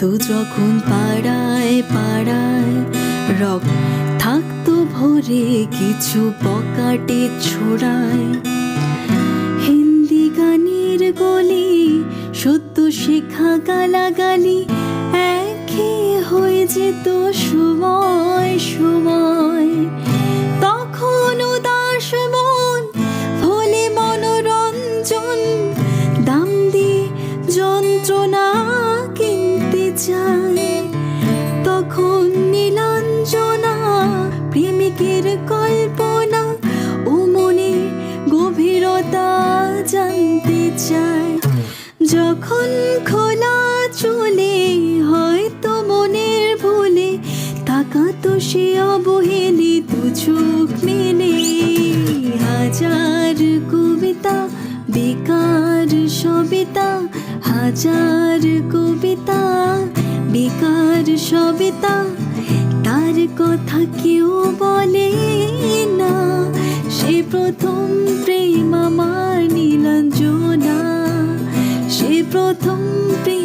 তো যখন পাড়ায় পাড়ায় রক থাকতো ভরে কিছু পকেটে ছোড়ায়, হিন্দি গানের গলি সত্য শেখা গালাগালি একই হয়ে যেত সময় সময়। তখন উদাস মন ভোলে মনোরঞ্জন, দাম দিয়ে যন্ত্রণা কিনতে চায়। তখন নীলাঞ্জনা প্রেমিকের কল্পনা ও মনে গভীরতা জানতে চায়। যখন খোলা চলে হয়তো মনের ভুলে তাকাতো সে অবহেলি দু চোখ মেলে। হাজার কবিতা বেকার সবিতা, হাজার কবিতা বেকার সবিতা, তার কথা কেউ বলে না। সে প্রথম প্রেম আমার নীলাঞ্জনা, সে প্রথম প্রেম